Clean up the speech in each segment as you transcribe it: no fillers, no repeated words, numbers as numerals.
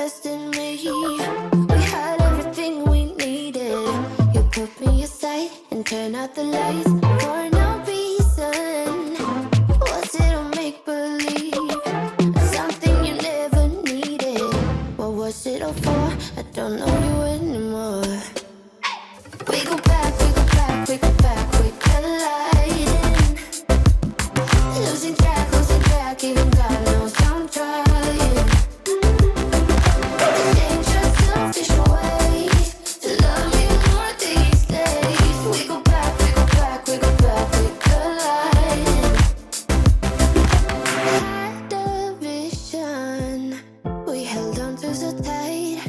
trust in me. We had everything we needed. You put me aside and turn out the lights for no reason. Was it a make-believe? Something you never needed. What was it all for? I don't know you anymore. We go back, we go back, we go back, we colliding. Losing track, even God knows I'm trying. Dangerous, selfish ways to love me more these days. We go back, we go back, we go back, we colliding. Had a vision, we held on to so tight.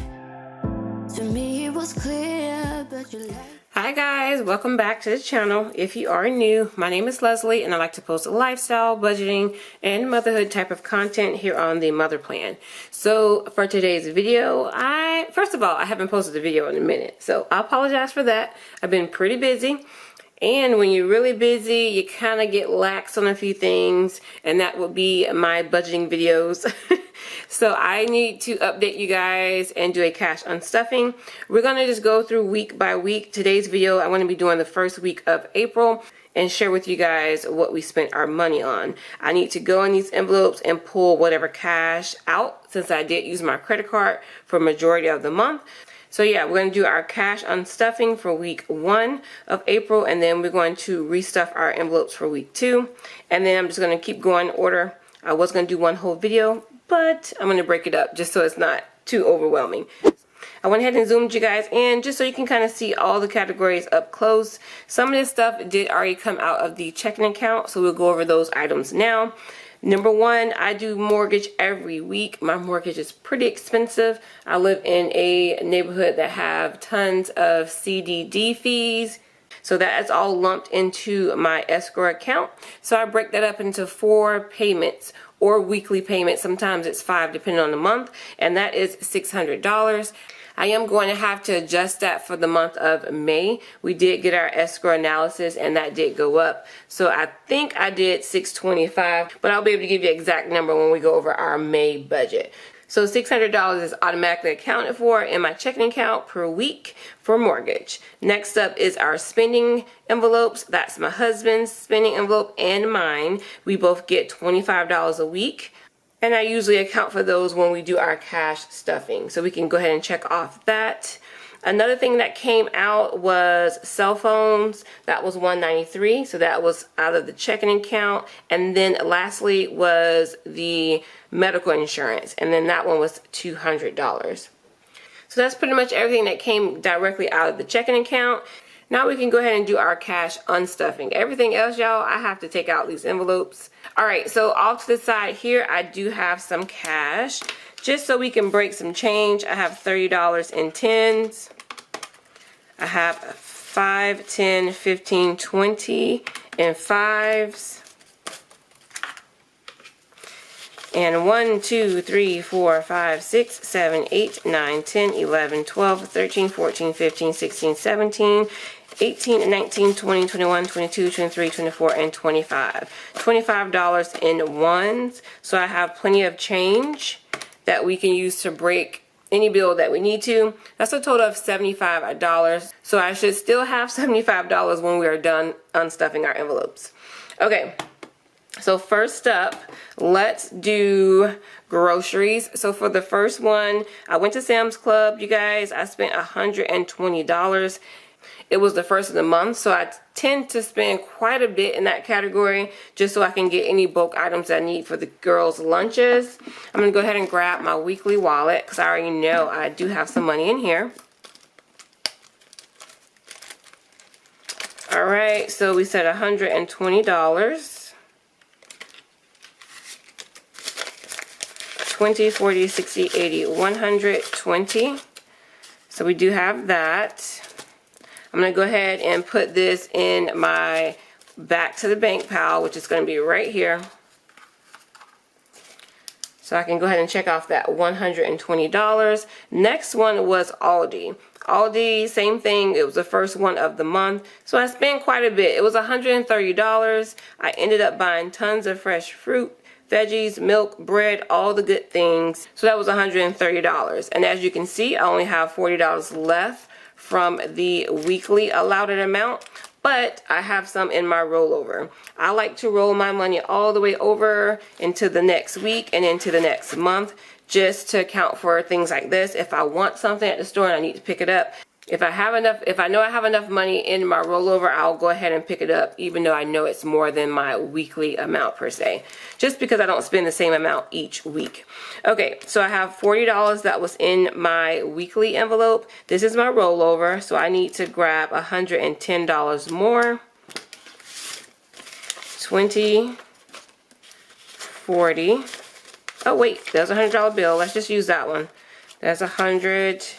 To me it was clear, but you lied. Hi guys, welcome back to the channel. If you are new, my name is Leslie and I like to post lifestyle, budgeting, and motherhood type of content here on the Mother Plan. So for today's video, first of all, I haven't posted a video in a minute, so I apologize for that. I've been pretty busy. And when you're really busy, you kind of get lax on a few things, and that would be my budgeting videos. So I need to update you guys and do a cash unstuffing. We're going to just go through week by week. Today's video, I'm going to be doing the first week of April and share with you guys what we spent our money on. I need to go in these envelopes and pull whatever cash out since I did use my credit card for majority of the month. So yeah, we're going to do our cash unstuffing for week 1 of April, and then we're going to restuff our envelopes for week 2. And then I'm just going to keep going in order. I was going to do one whole video, but I'm going to break it up just so it's not too overwhelming. I went ahead and zoomed you guys in just so you can kind of see all the categories up close. Some of this stuff did already come out of the checking account, so we'll go over those items now. Number 1, I do mortgage every week. My mortgage is pretty expensive. I live in a neighborhood that have tons of CDD fees. So that is all lumped into my escrow account. So I break that up into 4 payments or weekly payments. Sometimes it's 5 depending on the month, and that is $600. I am going to have to adjust that for the month of May. We did get our escrow analysis and that did go up. So I think I did $625, but I'll be able to give you an exact number when we go over our May budget. So $600 is automatically accounted for in my checking account per week for mortgage. Next up is our spending envelopes. That's my husband's spending envelope and mine. We both get $25 a week. And I usually account for those when we do our cash stuffing. So we can go ahead and check off that. Another thing that came out was cell phones. That was $193. So that was out of the checking account. And then lastly was the medical insurance. And then that one was $200. So that's pretty much everything that came directly out of the checking account. Now we can go ahead and do our cash unstuffing. Everything else, y'all, I have to take out these envelopes. Alright, so off to the side here, I do have some cash. Just so we can break some change, I have $30 in tens. I have 5, 10, 15, 20 in fives. And 1, 2, 3, 4, 5, 6, 7, 8, 9, 10, 11, 12, 13, 14, 15, 16, 17, 18, 19, 20, 21, 22, 23, 24, and 25. $25 in ones. So I have plenty of change that we can use to break any bill that we need to. That's a total of $75. So I should still have $75 when we are done unstuffing our envelopes. Okay. So first up, let's do groceries. So for the first one, I went to Sam's Club, you guys. I spent $120. It was the first of the month, so I tend to spend quite a bit in that category just so I can get any bulk items I need for the girls' lunches. I'm going to go ahead and grab my weekly wallet because I already know I do have some money in here. Alright, so we said $120. 20, 40, 60, 80, 120. So we do have that. I'm going to go ahead and put this in my back to the bank pile, which is going to be right here. So I can go ahead and check off that $120. Next one was Aldi. Aldi, same thing. It was the first one of the month. So I spent quite a bit. It was $130. I ended up buying tons of fresh fruit, veggies, milk, bread, all the good things. So that was $130. And as you can see, I only have $40 left from the weekly allotted amount, but I have some in my rollover. I like to roll my money all the way over into the next week and into the next month, just to account for things like this. If I want something at the store and I need to pick it up, if I know I have enough money in my rollover, I'll go ahead and pick it up, even though I know it's more than my weekly amount per se, just because I don't spend the same amount each week. Okay, so I have $40 that was in my weekly envelope. This is my rollover, so I need to grab $110 more. 20, 40. Oh wait, there's a $100 bill. Let's just use that one. That's $110.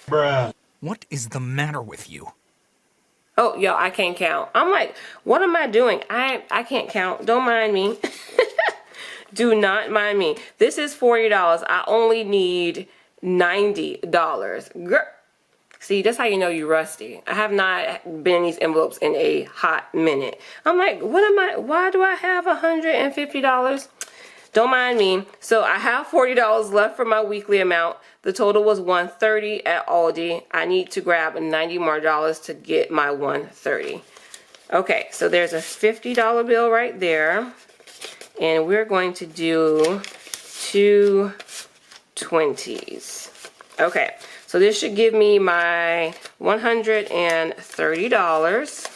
Bruh. What is the matter with you? Oh, yo, I can't count. I'm like, what am I doing? I can't count. Don't mind me. Do not mind me. This is $40. I only need $90. Girl. See, that's how you know you're rusty. I have not been in these envelopes in a hot minute. I'm like, why do I have $150? Don't mind me. So I have $40 left for my weekly amount. The total was $130 at Aldi. I need to grab $90 more to get my $130. Okay, so there's a $50 bill right there. And we're going to do 2 20s. Okay, so this should give me my $130.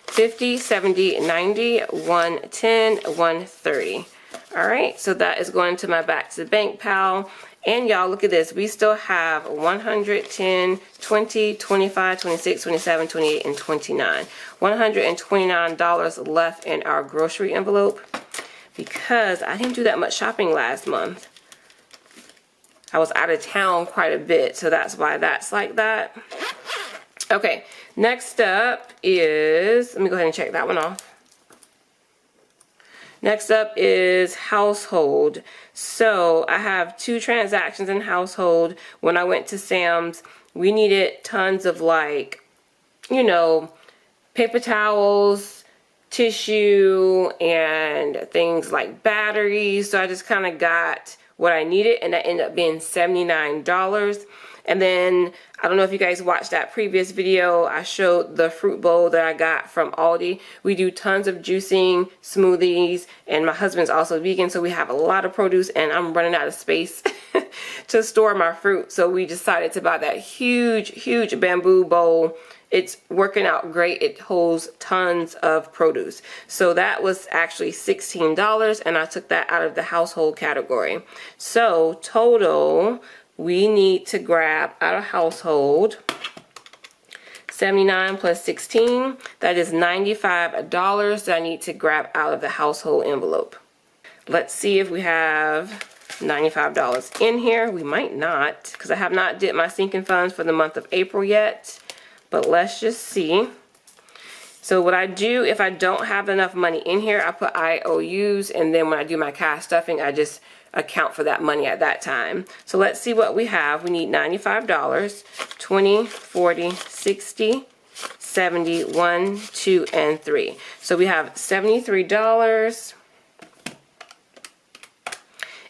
50, 70, 90, 110, 130. All right, so that is going to my back to the bank pal. And y'all, look at this. We still have 110, 20, 25, 26, 27, 28, and 29. $129 left in our grocery envelope because I didn't do that much shopping last month. I was out of town quite a bit, so that's why that's like that. Okay, next up is, let me go ahead and check that one off. Next up is household. So I have 2 transactions in household. When I went to Sam's, we needed tons of, like, you know, paper towels, tissue, and things like batteries. So I just kind of got what I needed, and that ended up being $79. And then, I don't know if you guys watched that previous video, I showed the fruit bowl that I got from Aldi. We do tons of juicing, smoothies, and my husband's also vegan, so we have a lot of produce, and I'm running out of space to store my fruit. So we decided to buy that huge bamboo bowl. It's working out great. It holds tons of produce. So that was actually $16, and I took that out of the household category. So total, we need to grab out of household 79 plus 16. That is $95 that I need to grab out of the household envelope. Let's see if we have $95 in here. We might not, because I have not did my sinking funds for the month of April yet. But let's just see. So what I do, if I don't have enough money in here, I put IOUs, and then when I do my cash stuffing, I just account for that money at that time. So let's see what we have. We need $95, 20, 40, 60, 70, 1, 2, and 3. So we have $73,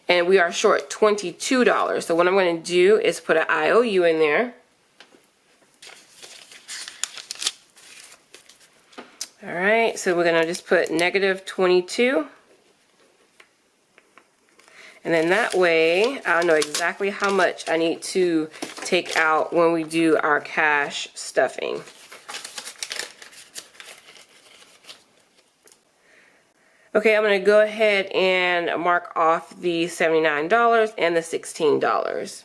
and we are short $22. So what I'm going to do is put an IOU in there. All right, so we're going to just put negative 22. And then that way, I'll know exactly how much I need to take out when we do our cash stuffing. Okay, I'm going to go ahead and mark off the $79 and the $16.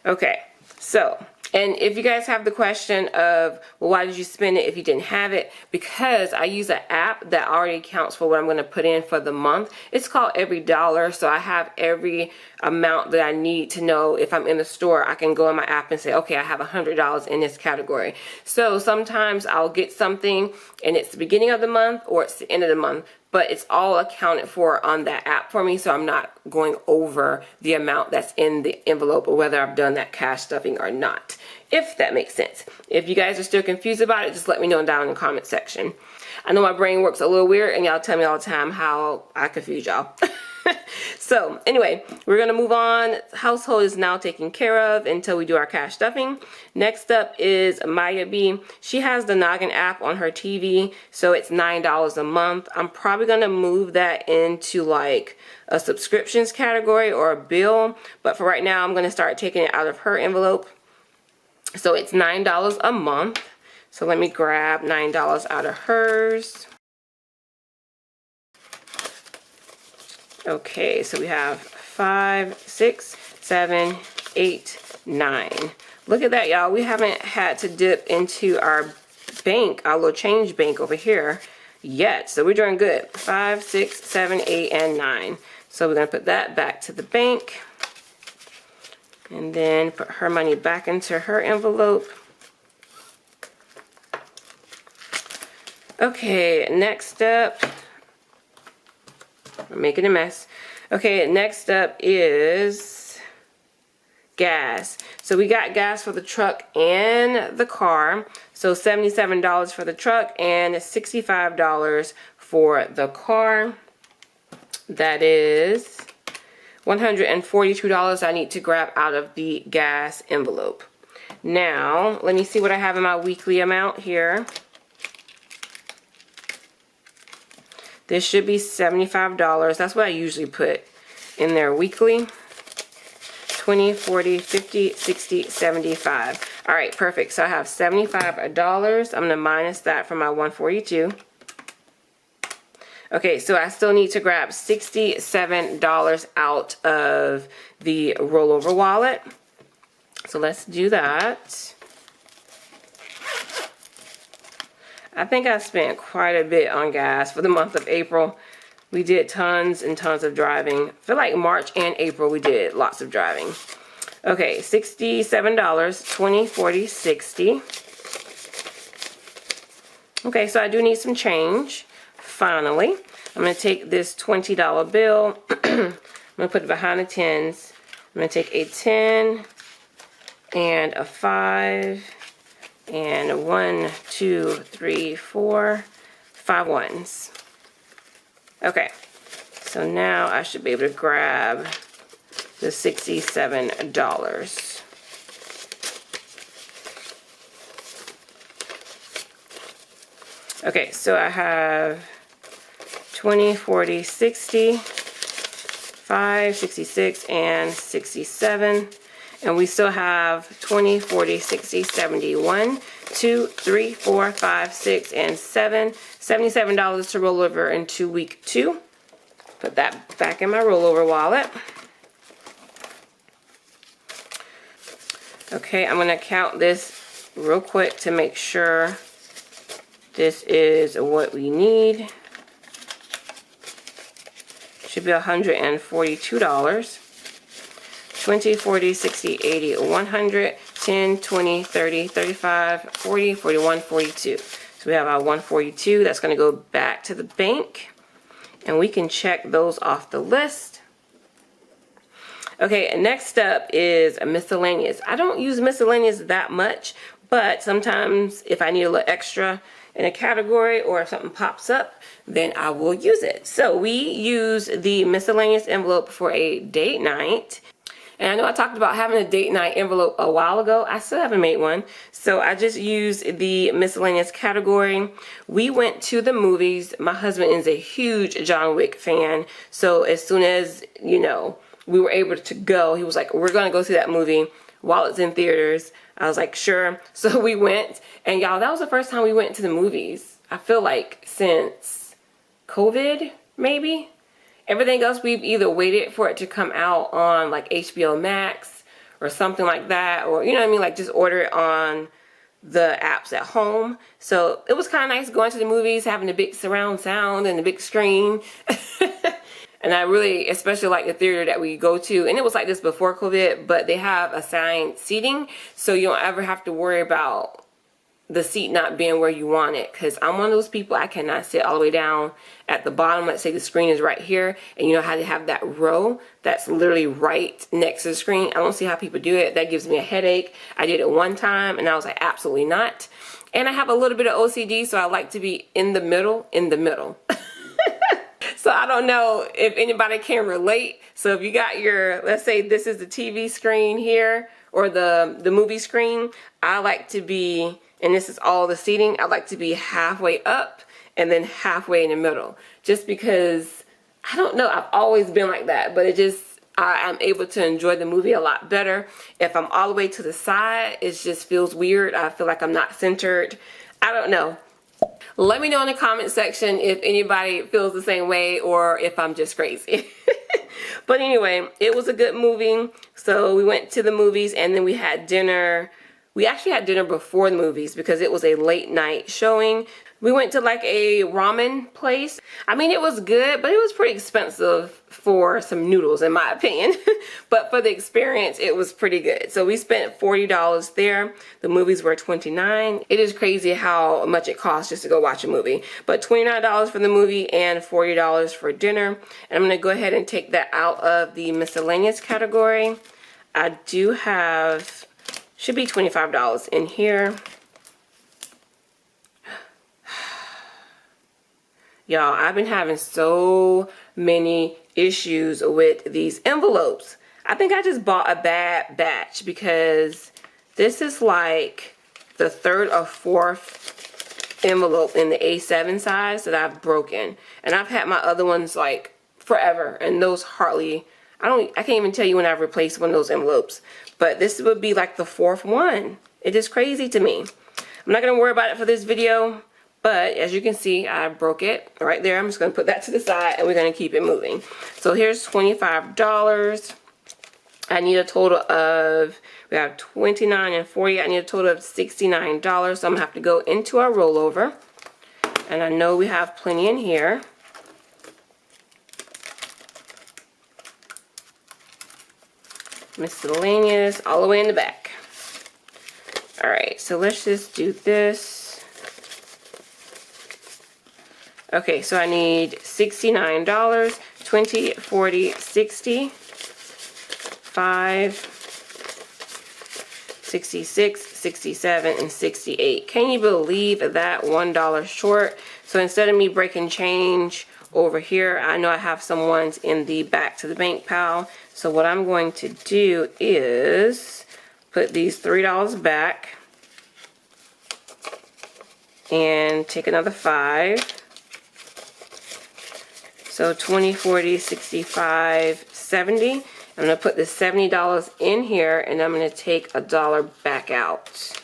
Okay, so, and if you guys have the question of, well, why did you spend it if you didn't have it? Because I use an app that already accounts for what I'm going to put in for the month. It's called Every Dollar, so I have every amount that I need to know. If I'm in the store, I can go in my app and say, okay, I have $100 in this category. So sometimes I'll get something and it's the beginning of the month or it's the end of the month, but it's all accounted for on that app for me, so I'm not going over the amount that's in the envelope or whether I've done that cash stuffing or not. if that makes sense. If you guys are still confused about it, just let me know down in the comment section. I know my brain works a little weird, and y'all tell me all the time how I confuse y'all. So anyway, we're gonna move on. Household is now taken care of until we do our cash stuffing. Next up is Maiya B. She has the Noggin app on her TV, so it's $9 a month. I'm probably gonna move that into like a subscriptions category or a bill, but for right now I'm gonna start taking it out of her envelope. So it's $9 a month. So let me grab $9 out of hers. Okay, so we have 5, 6, 7, 8, 9. Look at that, y'all. We haven't had to dip into our bank, our little change bank over here yet. So we're doing good. 5, 6, 7, 8, and 9. So we're going to put that back to the bank. And then put her money back into her envelope. Okay, next up. I'm making a mess. Okay, next up is gas. So we got gas for the truck and the car. So $77 for the truck and $65 for the car. That is $142 I need to grab out of the gas envelope. Now, let me see what I have in my weekly amount here. This should be $75. That's what I usually put in there weekly. 20, 40, 50, 60, 75. All right, perfect. So I have $75. I'm going to minus that from my 142. Okay, so I still need to grab $67 out of the rollover wallet. So let's do that. I think I spent quite a bit on gas for the month of April. We did tons and tons of driving. I feel like March and April we did lots of driving. Okay, $67, 20, 40, 60. Okay, so I do need some change. Finally, I'm going to take this $20 bill. I'm going to put it behind the tens. I'm going to take a 10 and a 5. And 1, 2, 3, 4, 5 ones. Okay, so now I should be able to grab the $67. Okay, so I have 20, 40, 60, 5, 66, and 67. And we still have 20, 40, 60, 71, 2, 3, 4, 5, 6, and 7. $77 to roll over into week 2. Put that back in my rollover wallet. Okay, I'm going to count this real quick to make sure this is what we need. Should be $142. 20, 40, 60, 80, 100, 10, 20, 30, 35, 40, 41, 42. So we have our 142. That's going to go back to the bank. And we can check those off the list. Okay, next up is miscellaneous. I don't use miscellaneous that much, but sometimes if I need a little extra in a category or if something pops up, then I will use it. So we use the miscellaneous envelope for a date night. And I know I talked about having a date night envelope a while ago. I still haven't made one. So I just used the miscellaneous category. We went to the movies. My husband is a huge John Wick fan. So as soon as, you know, we were able to go, he was like, we're going to go see that movie while it's in theaters. I was like, sure. So we went. And y'all, that was the first time we went to the movies. I feel like since COVID, maybe. Everything else, we've either waited for it to come out on like HBO Max or something like that, or you know what I mean, like just order it on the apps at home. So it was kind of nice going to the movies, having the big surround sound and the big screen. And I really especially like the theater that we go to, and it was like this before COVID, but they have assigned seating, so you don't ever have to worry about the seat not being where you want it, because I'm one of those people, I cannot sit all the way down at the bottom. Let's say the screen is right here, and you know how they have that row that's literally right next to the screen. I don't see how people do it. That gives me a headache. I did it one time and I was like, absolutely not. And I have a little bit of OCD, so I like to be in the middle. So I don't know if anybody can relate. So if you got your, let's say this is the TV screen here, or the movie screen, I like to be, and this is all the seating, I like to be halfway up and then halfway in the middle. Just because, I don't know, I've always been like that, but it just, I'm able to enjoy the movie a lot better. If I'm all the way to the side, it just feels weird. I feel like I'm not centered. I don't know. Let me know in the comment section if anybody feels the same way or if I'm just crazy. But anyway, it was a good movie. So we went to the movies and then we had dinner. We actually had dinner before the movies because it was a late night showing. We went to like a ramen place. I mean, it was good, but it was pretty expensive for some noodles in my opinion. But for the experience, it was pretty good. So we spent $40 there. The movies were $29. It is crazy how much it costs just to go watch a movie. But $29 for the movie and $40 for dinner. And I'm gonna go ahead and take that out of the miscellaneous category. I do have, should be $25 in here. Y'all, I've been having so many issues with these envelopes. I think I just bought a bad batch because this is like the third or fourth envelope in the A7 size that I've broken. And I've had my other ones like forever, and those hardly, I can't even tell you when I've replaced one of those envelopes. But this would be like the fourth one. It is crazy to me. I'm not gonna worry about it for this video. But as you can see, I broke it right there. I'm just going to put that to the side and we're going to keep it moving. So here's $25. I need a total of, we have $29 and $40. I need a total of $69. So I'm going to have to go into our rollover. And I know we have plenty in here. Miscellaneous all the way in the back. All right, so let's just do this. Okay, so I need $69, 20, 40, 60, 5, 66, 67, and 68. Can you believe that $1 short? So instead of me breaking change over here, I know I have some ones in the back to the bank pile. So what I'm going to do is put these $3 back and take another 5. So 20, 40, 65, 70. I'm going to put the $70 in here and I'm going to take $1 back out.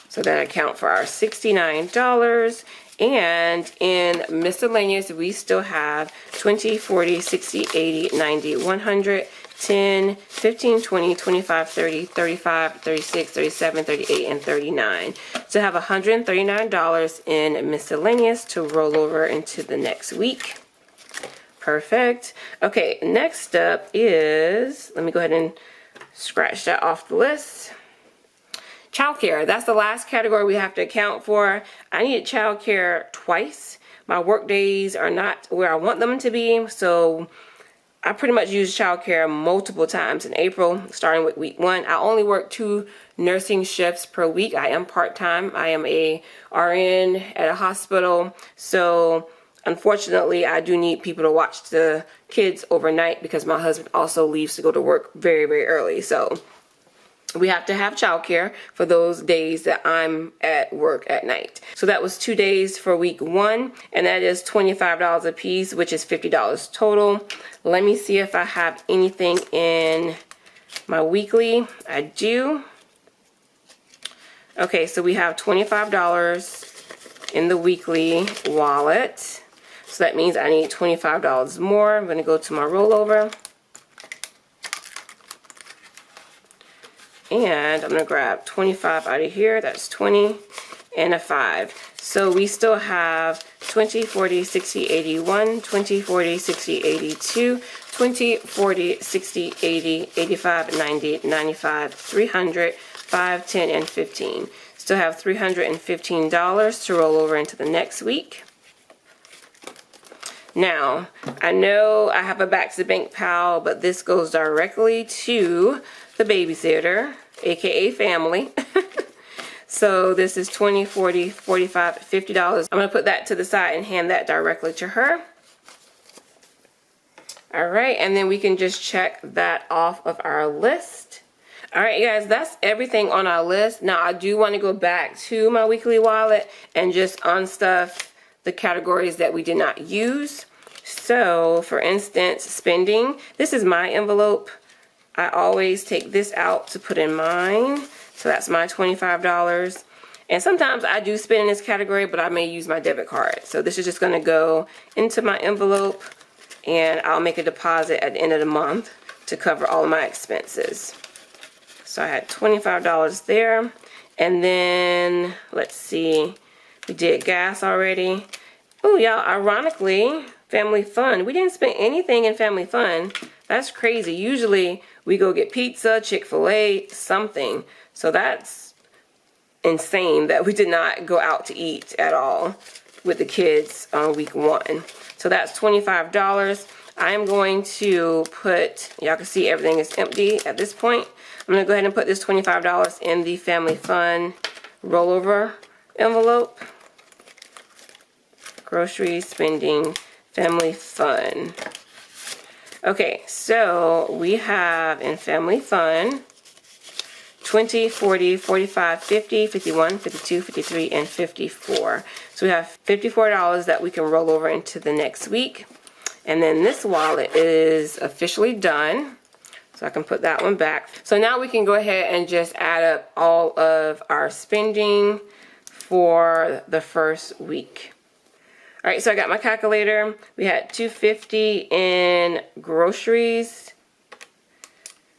So that account for our $69. And in miscellaneous, we still have 20, 40, 60, 80, 90, 100, 10, 15, 20, 25, 30, 35, 36, 37, 38, and 39. So I have $139 in miscellaneous to roll over into the next week. Perfect. Okay, next up is, let me go ahead and scratch that off the list. Childcare. That's the last category we have to account for. I needed childcare twice. My work days are not where I want them to be, so I pretty much used childcare multiple times in April, starting with week 1. I only work 2 nursing shifts per week. I am part-time. I am a RN at a hospital, so unfortunately, I do need people to watch the kids overnight because my husband also leaves to go to work very, very early. So we have to have childcare for those days that I'm at work at night. So that was 2 days for week 1, and that is $25 a piece, which is $50 total. Let me see if I have anything in my weekly. I do. Okay, so we have $25 in the weekly wallet. So that means I need $25 more. I'm going to go to my rollover. And I'm going to grab 25 out of here. That's 20 and a 5. So we still have 20, 40, 60, 81, 20, 40, 60, 82, 20, 40, 60, 80, 85, 90, 95, 300, 5, 10, and 15. Still have $315 to roll over into the next week. Now, I know I have a back to the bank pal, but this goes directly to the babysitter, aka family. So this is $20, $40, $45, $50. I'm going to put that to the side and hand that directly to her. Alright, and then we can just check that off of our list. Alright guys, that's everything on our list. Now I do want to go back to my weekly wallet and just unstuff the categories that we did not use. So for instance, spending. This is my envelope. I always take this out to put in mine. So that's my $25. And sometimes I do spend in this category, but I may use my debit card. So this is just going to go into my envelope, and I'll make a deposit at the end of the month to cover all of my expenses. So I had $25 there. And then, let's see, we did gas already. Oh, y'all, ironically, family fun. We didn't spend anything in family fun. That's crazy. Usually we go get pizza, Chick-fil-A, something. So that's insane that we did not go out to eat at all with the kids on week 1. So that's $25. I am going to put, y'all can see everything is empty at this point. I'm going to go ahead and put this $25 in the family fun rollover envelope. Groceries, spending, family fun. Okay, so we have in family fun 20, 40, 45, 50, 51, 52, 53, and 54. So we have $54 that we can roll over into the next week. And then this wallet is officially done. So I can put that one back. So now we can go ahead and just add up all of our spending for the first week. All right, so I got my calculator. We had $250 in groceries.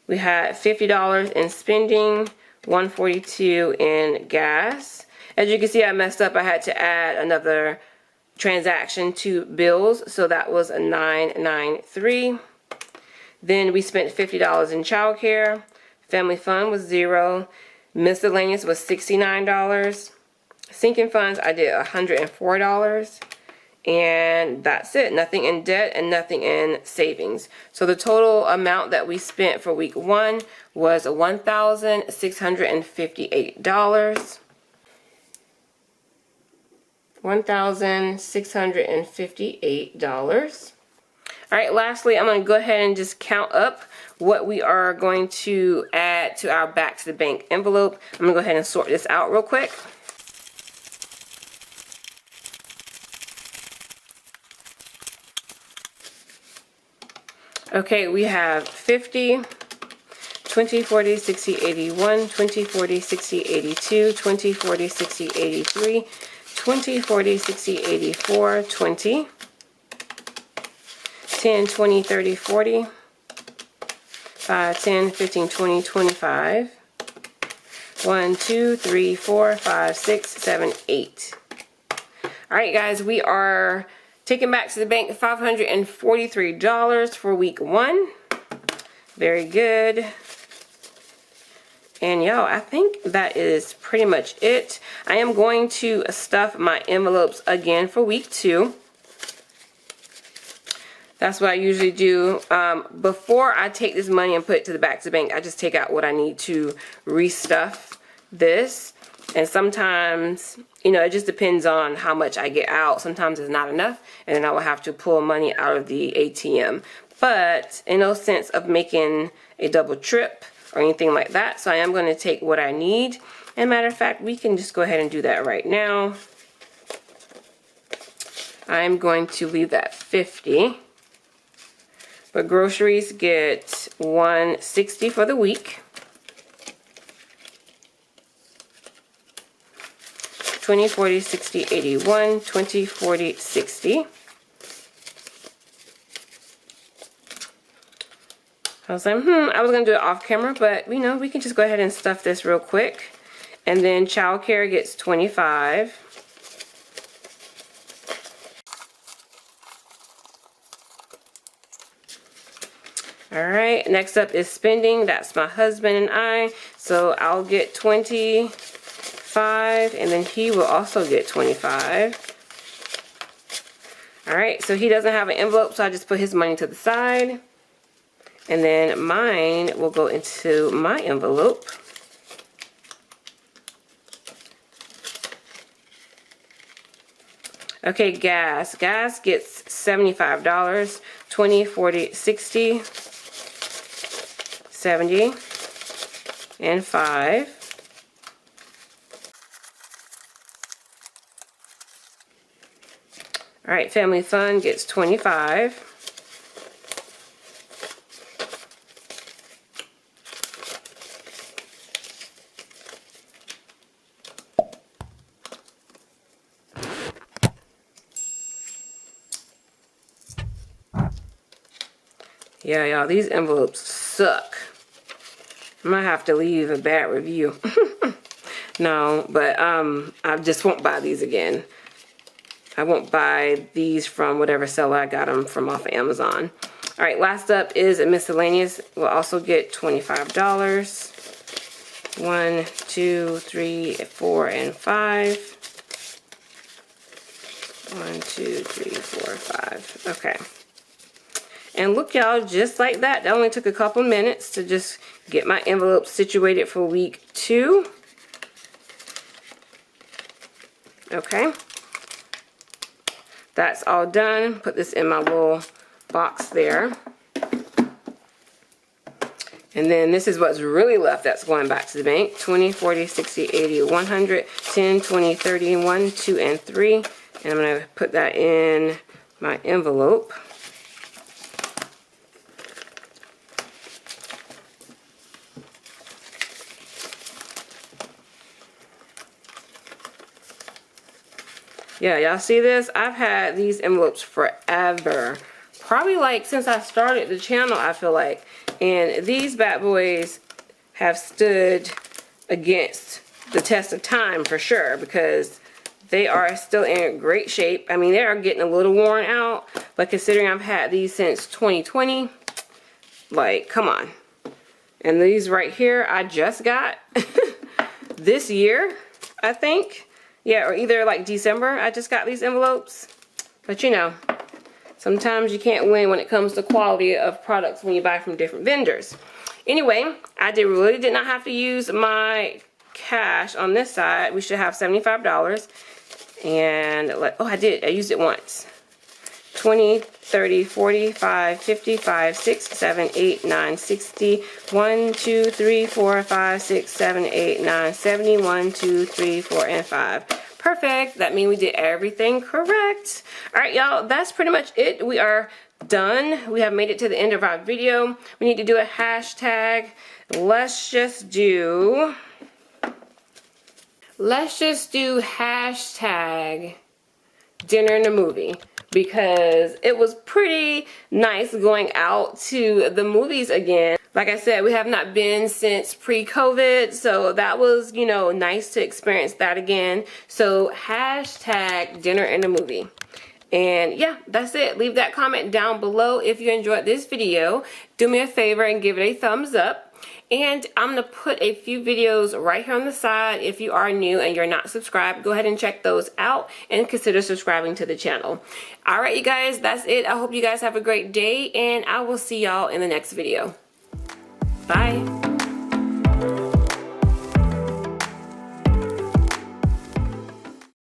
We had $50 in spending, $142 in gas. As you can see, I messed up. I had to add another transaction to bills, so that was a $993. Then we spent $50 in childcare. Family fun was $0. Miscellaneous was $69. Sinking funds, I did $104. And that's it. Nothing in debt and nothing in savings. So the total amount that we spent for week 1 was $1,658. $1,658. All right, lastly, I'm going to go ahead and just count up what we are going to add to our back to the bank envelope. I'm going to go ahead and sort this out real quick. Okay, we have 50, 20, 40, 60, 81, 20, 40, 60, 82, 20, 40, 60, 83, 20, 40, 60, 84, 20, 10, 20, 30, 40, 5, 10, 15, 20, 25, 1, 2, 3, 4, 5, 6, 7, 8. All right, guys, we are taking back to the bank $543 for week 1. Very good. And y'all, I think that is pretty much it. I am going to stuff my envelopes again for week 2. That's what I usually do. Before I take this money and put it to the back to the bank, I just take out what I need to restuff this. And sometimes, you know, it just depends on how much I get out. Sometimes it's not enough, and then I will have to pull money out of the ATM. But in no sense of making a double trip or anything like that. So I am going to take what I need. And matter of fact, we can just go ahead and do that right now. I'm going to leave that 50. But groceries get $160 for the week. 20, 40, 60, 81, 20, 40, 60. I was like, I was going to do it off camera, but you know, we can just go ahead and stuff this real quick. And then childcare gets 25. Alright, next up is spending. That's my husband and I. So I'll get $25 25, and then he will also get 25. All right, so he doesn't have an envelope, so I just put his money to the side. And then mine will go into my envelope. Okay, gas. Gas gets $75. 20, 40, 60, 70, and 5. All right, family fun gets 25. Yeah, y'all, these envelopes suck. I might have to leave a bad review. No, but I just won't buy these again. I won't buy these from whatever seller I got them from off of Amazon. All right, last up is a miscellaneous. We'll also get $25. 1, 2, 3, 4, and 5. 1, 2, 3, 4, 5. Okay. And look, y'all, just like that. That only took a couple minutes to just get my envelope situated for week 2. Okay. That's all done. Put this in my little box there. And then this is what's really left that's going back to the bank. 20, 40, 60, 80, 100, 10, 20, 30, 1, 2, and 3. And I'm going to put that in my envelope. Yeah, y'all see this? I've had these envelopes forever. Probably like since I started the channel, I feel like. And these bad boys have stood against the test of time for sure, because they are still in great shape. I mean, they are getting a little worn out, but considering I've had these since 2020, like, come on. And these right here, I just got this year, I think. Yeah, or either like December, I just got these envelopes. But you know, sometimes you can't win when it comes to quality of products when you buy from different vendors. Anyway, I really did not have to use my cash on this side. We should have $75. And, oh, I did. I used it once. 20, 30, 45, 55, 6, 7, 8, 9, 60, 1, 2, 3, 4, 5, 6, 7, 8, 9, 70, 1, 2, 3, 4, and 5. Perfect. That means we did everything correct. All right, y'all, that's pretty much it. We are done. We have made it to the end of our video. We need to do a hashtag. Let's just do hashtag dinner and a movie, because it was pretty nice going out to the movies again. Like I said, we have not been since pre-COVID, so that was, you know, nice to experience that again. So hashtag dinner and a movie. And yeah, that's it. Leave that comment down below if you enjoyed this video. Do me a favor and give it a thumbs up. And I'm going to put a few videos right here on the side. If you are new and you're not subscribed, go ahead and check those out and consider subscribing to the channel. All right, you guys, that's it. I hope you guys have a great day, and I will see y'all in the next video. Bye.